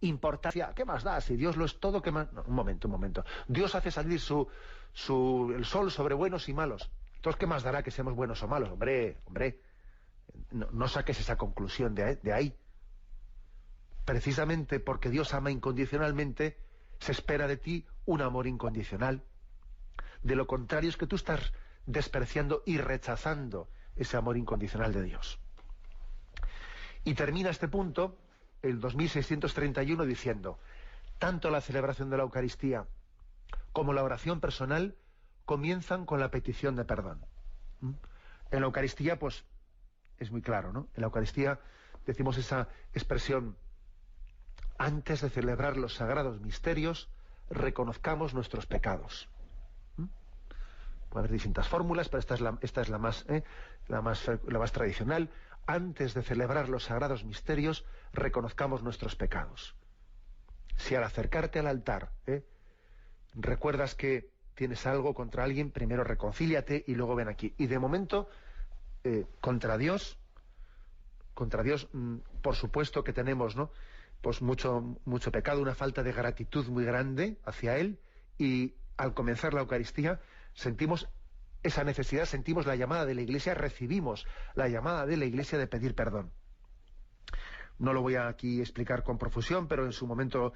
importancia. ¿Qué más da? Si Dios lo es todo, ¿qué más? No, un momento. Dios hace salir el sol sobre buenos y malos. Entonces, ¿qué más dará que seamos buenos o malos? Hombre, no saques esa conclusión de ahí. Precisamente porque Dios ama incondicionalmente, se espera de ti un amor incondicional. De lo contrario es que tú estás despreciando y rechazando ese amor incondicional de Dios. Y termina este punto, el 2631, diciendo: tanto la celebración de la Eucaristía como la oración personal comienzan con la petición de perdón. En la Eucaristía, pues, es muy claro, ¿no? En la Eucaristía decimos esa expresión: antes de celebrar los sagrados misterios, reconozcamos nuestros pecados. Puede haber distintas fórmulas, pero esta es la más tradicional. Antes de celebrar los sagrados misterios, reconozcamos nuestros pecados. Si al acercarte al altar, recuerdas que tienes algo contra alguien, primero reconcíliate y luego ven aquí. Y de momento, contra Dios, por supuesto que tenemos, ¿no?, pues mucho pecado, una falta de gratitud muy grande hacia Él, y al comenzar la Eucaristía sentimos esa necesidad, sentimos la llamada de la Iglesia, recibimos la llamada de la Iglesia de pedir perdón. No lo voy a aquí explicar con profusión, pero en su momento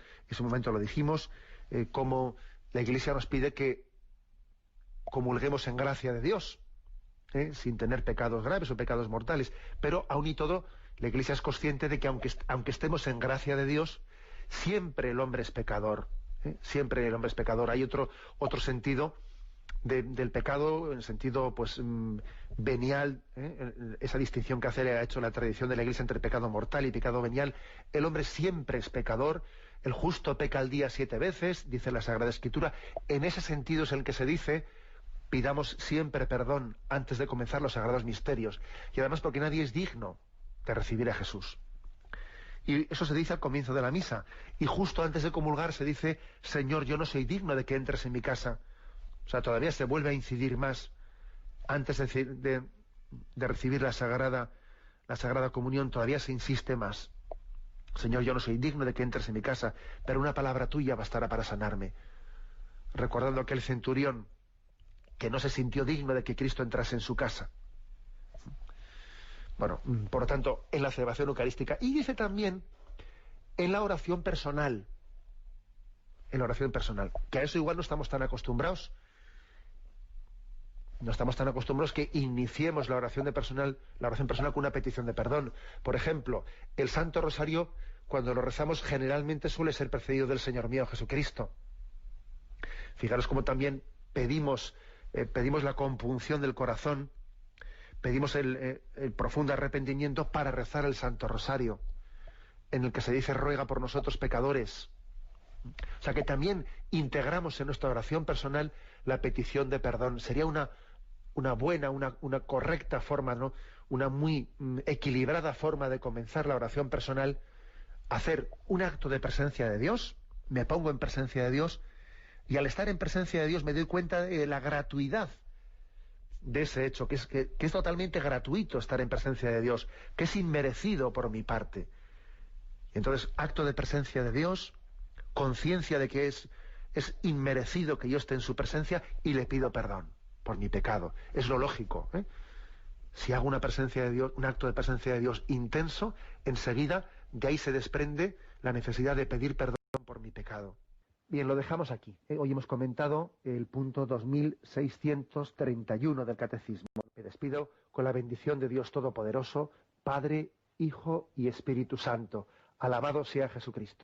lo dijimos, cómo la Iglesia nos pide que comulguemos en gracia de Dios, sin tener pecados graves o pecados mortales, pero aún y todo la Iglesia es consciente de que aunque estemos en gracia de Dios, siempre el hombre es pecador, siempre el hombre es pecador. Hay otro sentido del pecado, en el sentido pues venial, esa distinción que ha hecho la tradición de la Iglesia entre pecado mortal y pecado venial. El hombre siempre es pecador, el justo peca al día 7 veces, dice la Sagrada Escritura. En ese sentido es el que se dice: pidamos siempre perdón antes de comenzar los sagrados misterios, y además porque nadie es digno de recibir a Jesús. Y eso se dice al comienzo de la misa, y justo antes de comulgar se dice: Señor, yo no soy digno de que entres en mi casa. O sea, todavía se vuelve a incidir más. Antes de recibir la Sagrada Comunión, todavía se insiste más. Señor, yo no soy digno de que entres en mi casa, pero una palabra tuya bastará para sanarme. Recordando a aquel centurión que no se sintió digno de que Cristo entrase en su casa. Bueno, por lo tanto, en la celebración eucarística. Y dice también en la oración personal. En la oración personal. Que a eso igual no estamos tan acostumbrados. No estamos tan acostumbrados que iniciemos la oración personal con una petición de perdón. Por ejemplo, el Santo Rosario, cuando lo rezamos, generalmente suele ser precedido del Señor mío Jesucristo. Fijaros cómo también pedimos la compunción del corazón, pedimos el profundo arrepentimiento para rezar el Santo Rosario, en el que se dice: ruega por nosotros pecadores. O sea que también integramos en nuestra oración personal la petición de perdón. Sería una buena, una correcta forma, ¿no?, una muy equilibrada forma de comenzar la oración personal: hacer un acto de presencia de Dios, me pongo en presencia de Dios, y al estar en presencia de Dios me doy cuenta de la gratuidad de ese hecho, que es totalmente gratuito estar en presencia de Dios, que es inmerecido por mi parte. Y entonces, acto de presencia de Dios, conciencia de que es inmerecido que yo esté en su presencia, y le pido perdón por mi pecado. Es lo lógico, Si hago una presencia de Dios, un acto de presencia de Dios intenso, enseguida de ahí se desprende la necesidad de pedir perdón por mi pecado. Bien, lo dejamos aquí. Hoy hemos comentado el punto 2631 del Catecismo. Me despido con la bendición de Dios Todopoderoso, Padre, Hijo y Espíritu Santo. Alabado sea Jesucristo.